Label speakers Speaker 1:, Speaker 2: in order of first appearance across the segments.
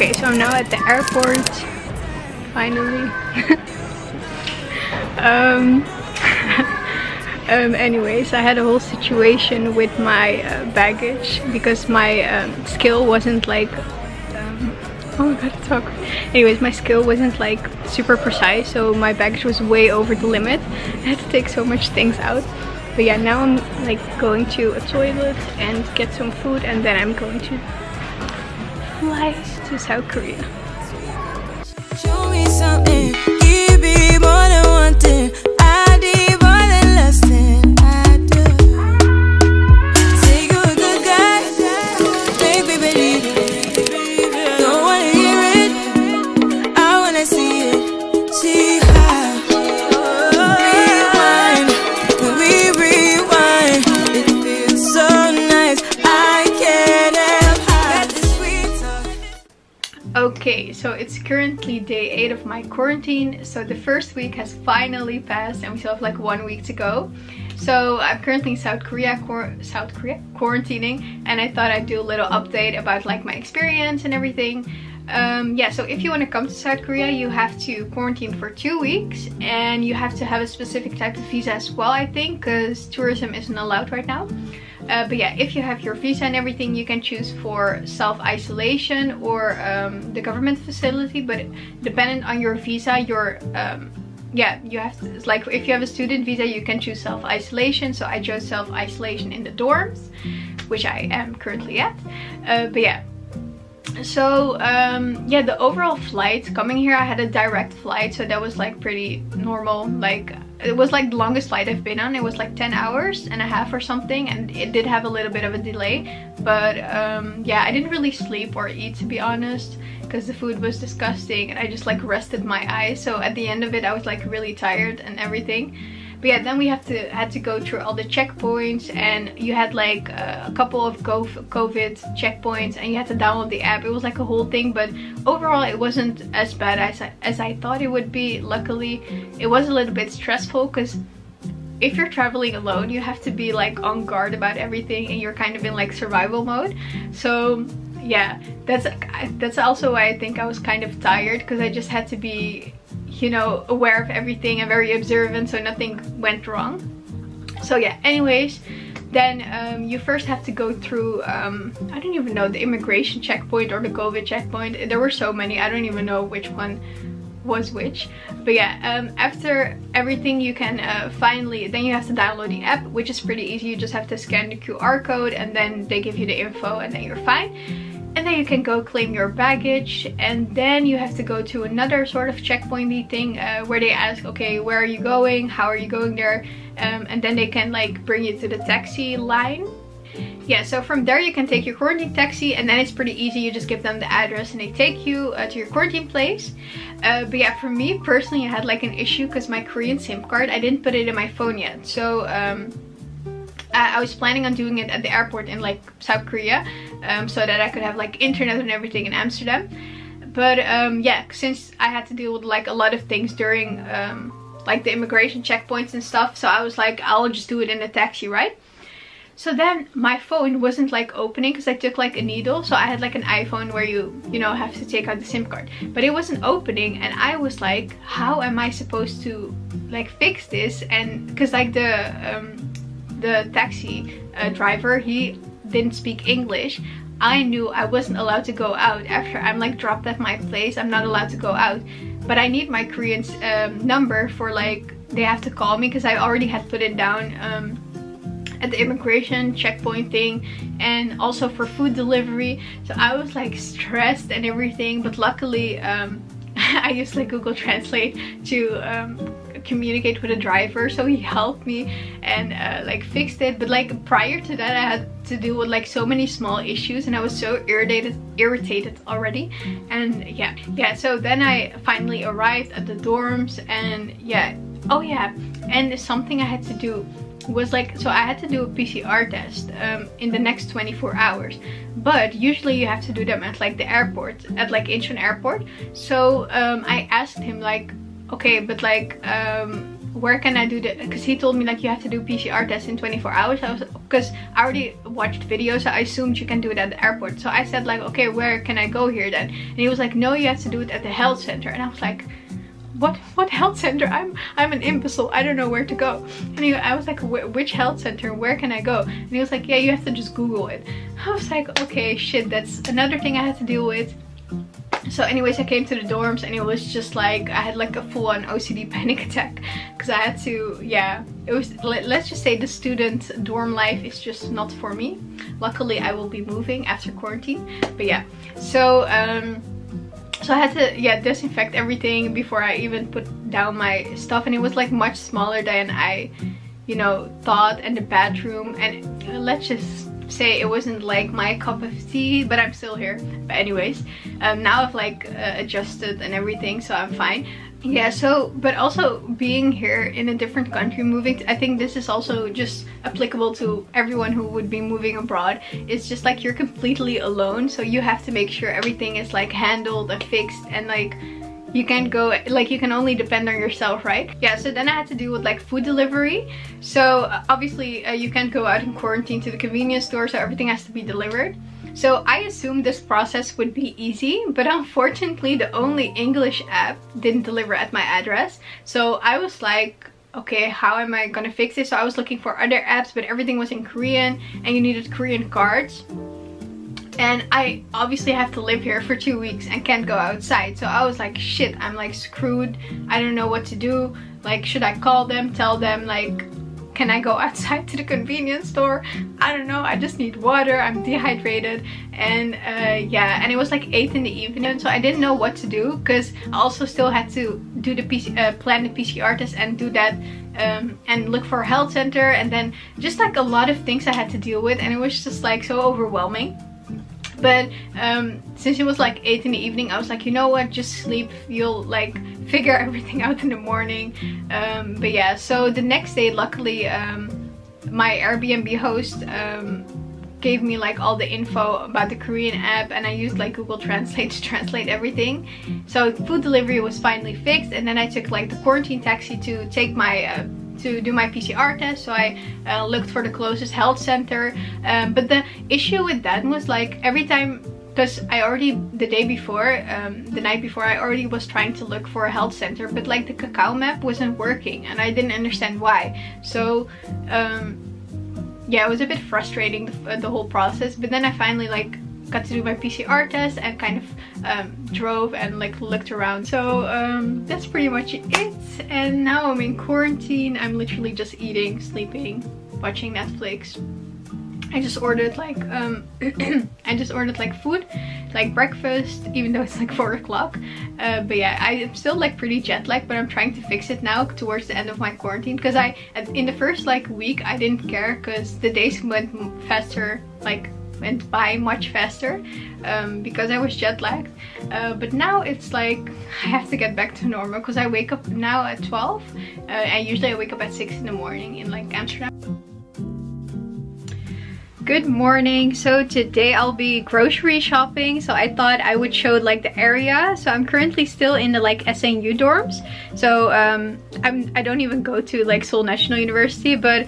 Speaker 1: Okay, so I'm now at the airport, finally. Anyways, I had a whole situation with my baggage because my scale wasn't like oh, I gotta talk. Anyways, my scale wasn't like super precise, so my baggage was way over the limit. I had to take so much things out. But yeah, now I'm like going to a toilet and get some food, and then I'm going to fly to South Korea.
Speaker 2: Show me something, give me more than one thing. I need more than less than I do. Say you a good guy, make me believe it. Don't wanna hear it, I wanna see it. See how rewind, when we rewind, it feels so nice. I can't help how this sweet talk.
Speaker 1: Okay, so it's currently day 8 of my quarantine. So the first week has finally passed and we still have like 1 week to go. So I'm currently in South Korea quarantining, and I thought I'd do a little update about like my experience and everything. Yeah, so if you want to come to South Korea, you have to quarantine for 2 weeks, and you have to have a specific type of visa as well, I think, because tourism isn't allowed right now. But yeah, if you have your visa and everything, you can choose for self-isolation or the government facility. But dependent on your visa, yeah, you have to, like if you have a student visa, you can choose self-isolation. So I chose self-isolation in the dorms, which I am currently at. But yeah, so yeah, the overall flight coming here, I had a direct flight, so that was like pretty normal. Like it was like the longest flight I've been on. It was like 10 hours and a half or something, and it did have a little bit of a delay. But yeah, I didn't really sleep or eat, to be honest, because the food was disgusting and I just like rested my eyes. So at the end of it, I was like really tired and everything. But yeah, then we had to go through all the checkpoints, and you had like a couple of COVID checkpoints, and you had to download the app. It was like a whole thing, but overall it wasn't as bad as I thought it would be. Luckily, it was a little bit stressful because if you're traveling alone, you have to be like on guard about everything, and you're kind of in like survival mode. So yeah, that's also why I think I was kind of tired, because I just had to be, you know, aware of everything and very observant so nothing went wrong. So yeah, anyways, then you first have to go through I don't even know, the immigration checkpoint or the COVID checkpoint. There were so many, I don't even know which one was which. But yeah, after everything, you can then you have to download the app, which is pretty easy. You just have to scan the QR code and then they give you the info, and then you're fine. And then you can go claim your baggage, and then you have to go to another sort of checkpointy thing where they ask, okay, where are you going, how are you going there, and then they can like bring you to the taxi line. Yeah, so from there you can take your quarantine taxi, and then it's pretty easy. You just give them the address and they take you to your quarantine place. But yeah, for me personally, I had like an issue because my Korean SIM card, I didn't put it in my phone yet. So I was planning on doing it at the airport in like South Korea, so that I could have like internet and everything in Amsterdam. But yeah, since I had to deal with like a lot of things during like the immigration checkpoints and stuff, so I was like, I'll just do it in a taxi, right? So then my phone wasn't like opening because I took like a needle. So I had like an iPhone where you know, have to take out the SIM card, but it wasn't opening. And I was like, how am I supposed to like fix this? And because like the taxi driver, he didn't speak English. I knew I wasn't allowed to go out after I'm like dropped at my place. I'm not allowed to go out, but I need my Korean number for like, they have to call me, because I already had put it down at the immigration checkpoint thing, and also for food delivery. So I was like stressed and everything, but luckily I used like Google Translate to communicate with a driver, so he helped me and like fixed it. But like prior to that, I had to deal with like so many small issues, and I was so irritated already. And yeah, so then I finally arrived at the dorms, and yeah, oh yeah, and something I had to do was like, so I had to do a PCR test in the next 24 hours, but usually you have to do them at like the airport, at like Incheon airport. So I asked him like, okay, but like where can I do the, because he told me like you have to do PCR test in 24 hours. I was, because I already watched videos, so I assumed you can do it at the airport. So I said like, okay, where can I go here then? And he was like, no, you have to do it at the health center. And I was like, what health center? I'm an imbecile, I don't know where to go. And I was like, which health center, where can I go? And he was like, yeah, you have to just Google it. I was like, okay, shit, that's another thing I had to deal with. So anyways, I came to the dorms and it was just like I had like a full-on OCD panic attack, because I had to, yeah, it was, let's just say the student dorm life is just not for me. Luckily I will be moving after quarantine, but yeah, so so I had to, yeah, disinfect everything before I even put down my stuff, and it was like much smaller than I, you know, thought. And the bathroom, and let's just say it wasn't like my cup of tea, but I'm still here. But anyways, now I've like adjusted and everything, so I'm fine. Yeah, so, but also being here in a different country, moving, I think this is also just applicable to everyone who would be moving abroad. It's just like you're completely alone, so you have to make sure everything is like handled and fixed, and like you can't go, like you can only depend on yourself, right? Yeah, so then I had to deal with like food delivery. So obviously you can't go out in quarantine to the convenience store, so everything has to be delivered. So I assumed this process would be easy, but unfortunately the only English app didn't deliver at my address. So I was like, okay, how am I gonna fix this? So I was looking for other apps, but everything was in Korean and you needed Korean cards. And I obviously have to live here for 2 weeks and can't go outside. So I was like, shit, I'm like screwed. I don't know what to do. Like, should I call them, tell them like, can I go outside to the convenience store? I don't know, I just need water, I'm dehydrated. And yeah, and it was like 8 in the evening, so I didn't know what to do, because I also still had to do the plan the PCR test and do that, and look for a health center, and then just like a lot of things I had to deal with, and it was just like so overwhelming. But since it was like 8 in the evening, I was like, you know what, just sleep, you'll like figure everything out in the morning. But yeah, so the next day, luckily my Airbnb host gave me like all the info about the Korean app, and I used like Google Translate to translate everything. So food delivery was finally fixed, and then I took like the quarantine taxi to take my to do my PCR test. So I looked for the closest health center, but the issue with that was like every time, because I already, the day before, the night before, I already was trying to look for a health center, but like the Kakao map wasn't working and I didn't understand why. So yeah, it was a bit frustrating, the whole process. But then I finally like got to do my PCR test and kind of drove and like looked around. So that's pretty much it. And now I'm in quarantine. I'm literally just eating, sleeping, watching Netflix. I just ordered like I just ordered like food, like breakfast, even though it's like 4 o'clock. But yeah, I'm still like pretty jet lagged, but I'm trying to fix it now towards the end of my quarantine, because in the first like week I didn't care, because the days went faster, like went by much faster, because I was jet lagged. But now it's like I have to get back to normal, because I wake up now at 12 and usually I wake up at 6 in the morning in like Amsterdam. Good morning. So today I'll be grocery shopping, so I thought I would show like the area. So I'm currently still in the like SNU dorms, so I don't even go to like Seoul National University, but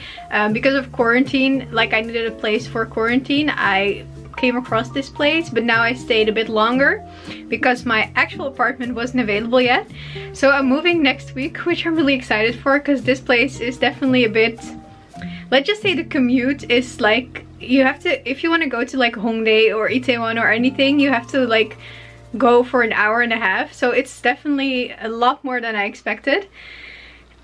Speaker 1: because of quarantine, like I needed a place for quarantine, I came across this place. But now I stayed a bit longer because my actual apartment wasn't available yet. So I'm moving next week, which I'm really excited for, because this place is definitely a bit, let's just say the commute is like, you have to, if you want to go to like Hongdae or Itaewon or anything, you have to like go for an hour and a half. So it's definitely a lot more than I expected.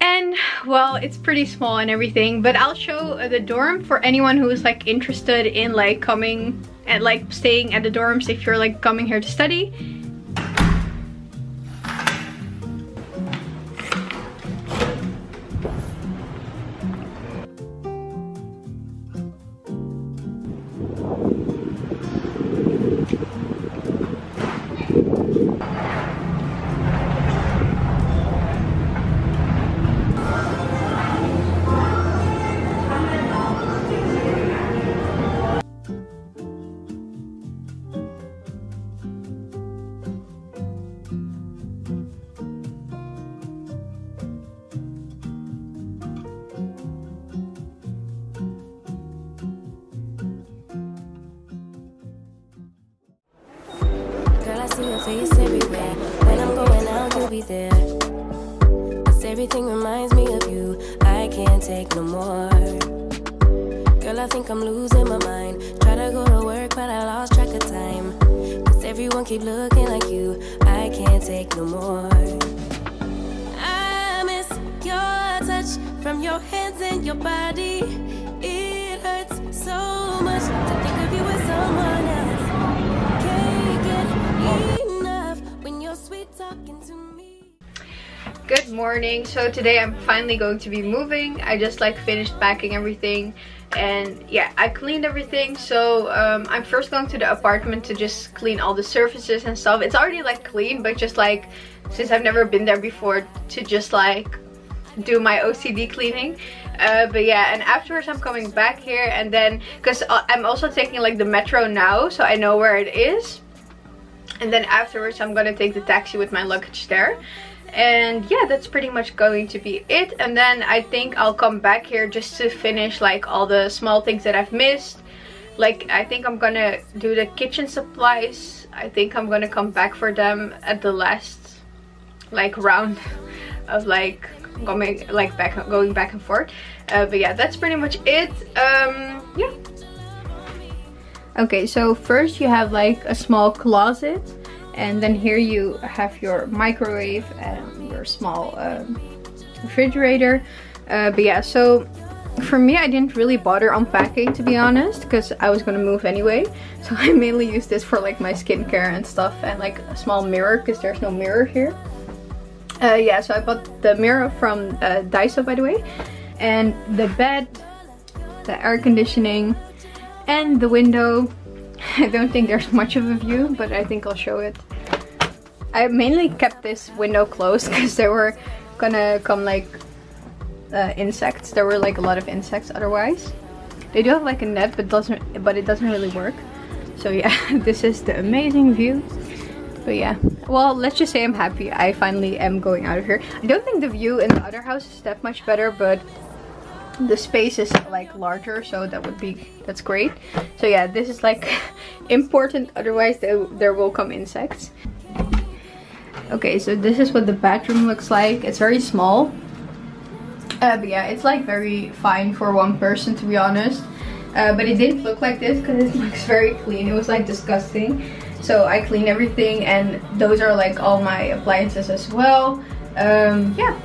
Speaker 1: And well, it's pretty small and everything, but I'll show the dorm for anyone who is like interested in like coming and like staying at the dorms if you're like coming here to study.
Speaker 2: see your face everywhere. When I'm going out, you'll be there. 'Cause everything reminds me of you. I can't take no more. Girl, I think I'm losing my mind. Try to go to work, but I lost track of time. 'Cause everyone keep looking like you. I can't take no more. I miss your touch from your hands and your body. It hurts so much to think of you as someone else. Can't get enough when you're sweet talking to me.
Speaker 1: Good morning. So today I'm finally going to be moving. I just like finished packing everything, and yeah, I cleaned everything. So I'm first going to the apartment to just clean all the surfaces and stuff. It's already like clean, but just like since I've never been there before, to just like do my OCD cleaning. But yeah, and afterwards I'm coming back here, and then because I'm also taking like the metro now, so I know where it is. And then afterwards I'm gonna take the taxi with my luggage there. And yeah, that's pretty much going to be it. And then I think I'll come back here just to finish like all the small things that I've missed. Like I think I'm gonna do the kitchen supplies. I think I'm gonna come back for them at the last like round of like going back and forth. But yeah, that's pretty much it. Yeah. Okay, so first you have like a small closet, and then here you have your microwave and your small refrigerator. But yeah, so for me, I didn't really bother unpacking, to be honest, because I was gonna move anyway. So I mainly use this for like my skincare and stuff, and like a small mirror, because there's no mirror here. Yeah, so I bought the mirror from Daiso, by the way, and the bed, the air conditioning, and the window. I don't think there's much of a view, but I think I'll show it. I mainly kept this window closed because there were gonna come like insects. There were like a lot of insects otherwise. They do have like a net, but it doesn't really work. So yeah, this is the amazing view. But yeah, well, let's just say I'm happy I finally am going out of here. I don't think the view in the other house is that much better, but the space is like larger, so that's great. So yeah, this is like important, otherwise there will come insects. Okay, so this is what the bathroom looks like. It's very small, but yeah, it's like very fine for one person, to be honest. But it didn't look like this because it looks very clean. It was like disgusting. So I cleaned everything, and those are like all my appliances as well. Yeah.